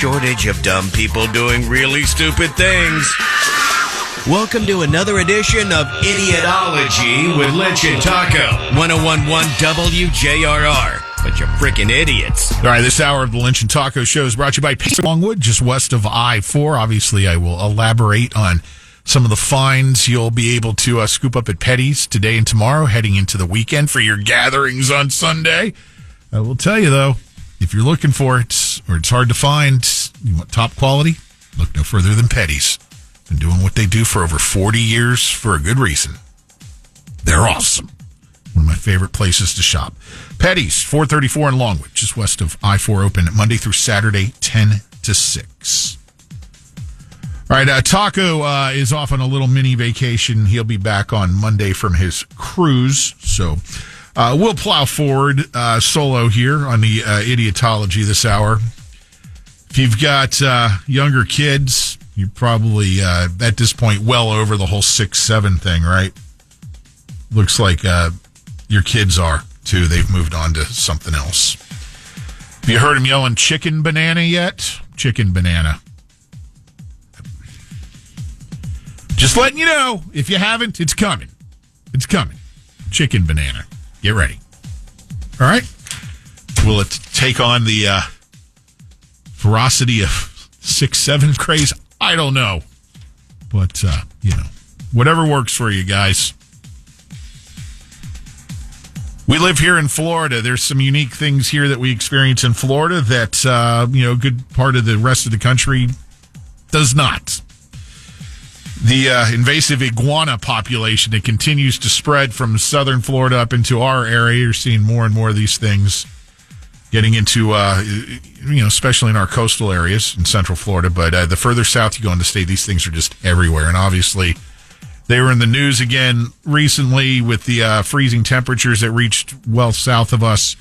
shortage of dumb people doing really stupid things. Welcome to another edition of Idiotology with Lynch and Taco. 1011 WJRR. Bunch of freaking idiots. All right, this hour of the Lynch and Taco Show is brought to you by Pizza Longwood, just west of I-4. Obviously, I will elaborate on some of the finds you'll be able to scoop up at Petty's today and tomorrow, heading into the weekend for your gatherings on Sunday. I will tell you, though, if you're looking for it, or it's hard to find, you want top quality, look no further than Petty's. Been doing what they do for over 40 years for a good reason. They're awesome. One of my favorite places to shop. Petty's, 434 in Longwood, just west of I-4, open Monday through Saturday, 10 to 6. All right, Taco is off on a little mini vacation. He'll be back on Monday from his cruise. So we'll plow forward solo here on the Idiotology this hour. If you've got younger kids, you're probably, at this point, well over the whole 6-7 thing, right? Looks like your kids are, too. They've moved on to something else. Have you heard them yelling chicken banana yet? Chicken banana. Just letting you know, if you haven't, it's coming. It's coming. Chicken banana. Get ready. All right? Will it take on the ferocity of 6-7 craze? I don't know. But, whatever works for you guys. We live here in Florida. There's some unique things here that we experience in Florida that, a good part of the rest of the country does not. The invasive iguana population that continues to spread from southern Florida up into our area. You're seeing more and more of these things getting into, especially in our coastal areas in central Florida. But the further south you go in the state, these things are just everywhere. And obviously, they were in the news again recently with the freezing temperatures that reached well south of us.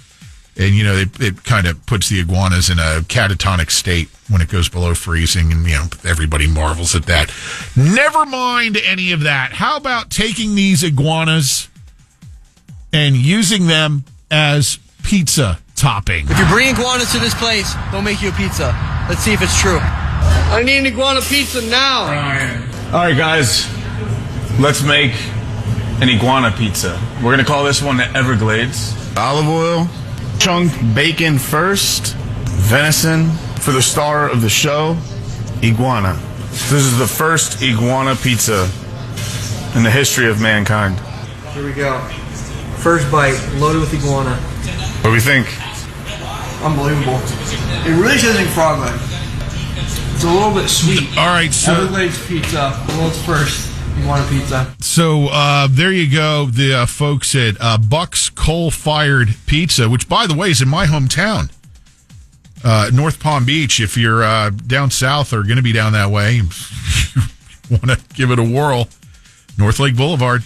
And, it kind of puts the iguanas in a catatonic state when it goes below freezing. And, everybody marvels at that. Never mind any of that. How about taking these iguanas and using them as pizza topping? If you're bringing iguanas to this place, they'll make you a pizza. Let's see if it's true. I need an iguana pizza now. All right, guys. Let's make an iguana pizza. We're going to call this one the Everglades. Olive oil, chunk bacon first, venison for the star of the show, iguana. This is the first iguana pizza in the history of mankind. Here we go. First bite, loaded with iguana. What do we think? Unbelievable. It really tastes like frog leg. It's a little bit sweet. All right, so Everglades pizza, world's first iguana pizza. So there you go, the folks at Buck's Coal-Fired Pizza, which, by the way, is in my hometown, North Palm Beach. If you're down south or going to be down that way, want to give it a whirl, North Lake Boulevard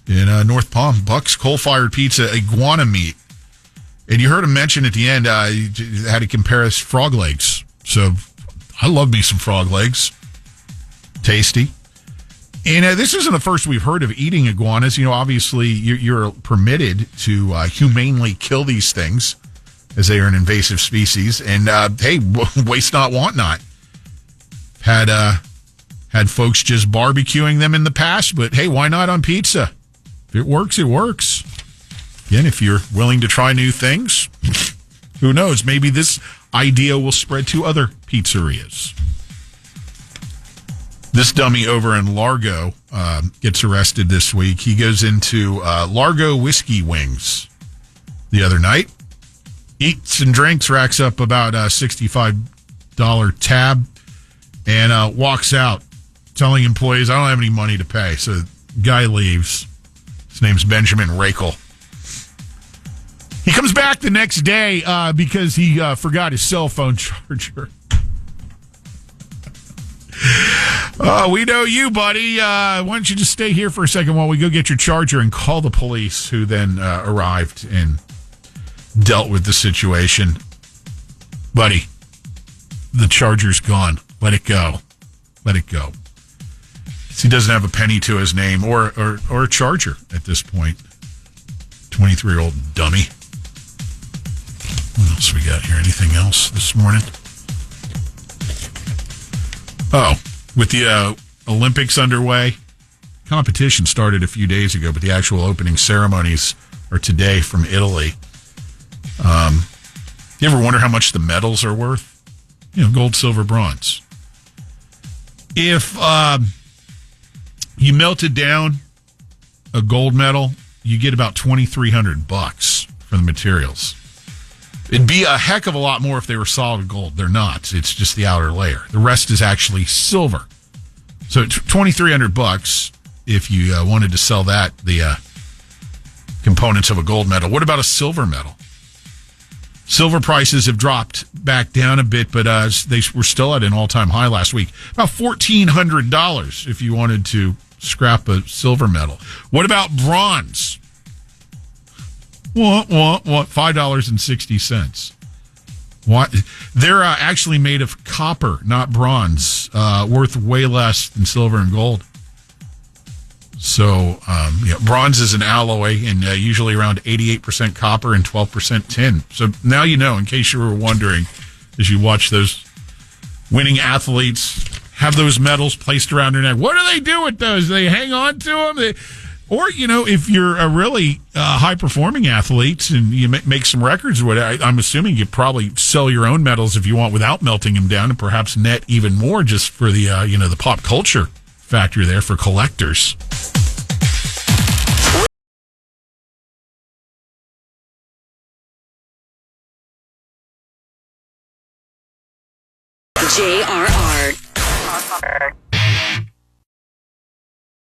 in North Palm, Buck's Coal-Fired Pizza, iguana meat. And you heard him mention at the end how to compare us frog legs. So I love me some frog legs. Tasty. And this isn't the first we've heard of eating iguanas. Obviously, you're permitted to humanely kill these things as they are an invasive species. And, hey, waste not, want not. Had folks just barbecuing them in the past, but, hey, why not on pizza? If it works, it works. Again, if you're willing to try new things, who knows? Maybe this idea will spread to other pizzerias. This dummy over in Largo gets arrested this week. He goes into Largo Whiskey Wings the other night. Eats and drinks, racks up about a $65 tab, and walks out telling employees, I don't have any money to pay. So the guy leaves. His name's Benjamin Rakel. He comes back the next day because he forgot his cell phone charger. We know you, buddy. Why don't you just stay here for a second while we go get your charger and call the police, who then arrived and dealt with the situation. Buddy, the charger's gone. Let it go. Let it go. He doesn't have a penny to his name or a charger at this point. 23-year-old dummy. What else we got here? Anything else this morning? Oh, with the Olympics underway, competition started a few days ago, but the actual opening ceremonies are today from Italy. You ever wonder how much the medals are worth? Gold, silver, bronze. If you melted down a gold medal, you get about $2,300 for the materials. It'd be a heck of a lot more if they were solid gold. They're not. It's just the outer layer. The rest is actually silver. So $2,300 if you wanted to sell that, the components of a gold medal. What about a silver medal? Silver prices have dropped back down a bit, but they were still at an all-time high last week. About $1,400 if you wanted to scrap a silver medal. What about bronze? What? $5.60. What? They're actually made of copper, not bronze, worth way less than silver and gold. So, bronze is an alloy and usually around 88% copper and 12% tin. So now you know, in case you were wondering, as you watch those winning athletes have those medals placed around their neck. What do they do with those? They hang on to them? Or, if you're a really high-performing athlete and you make some records, I'm assuming you probably sell your own medals if you want without melting them down and perhaps net even more just for the, the pop culture factor there for collectors. JRR.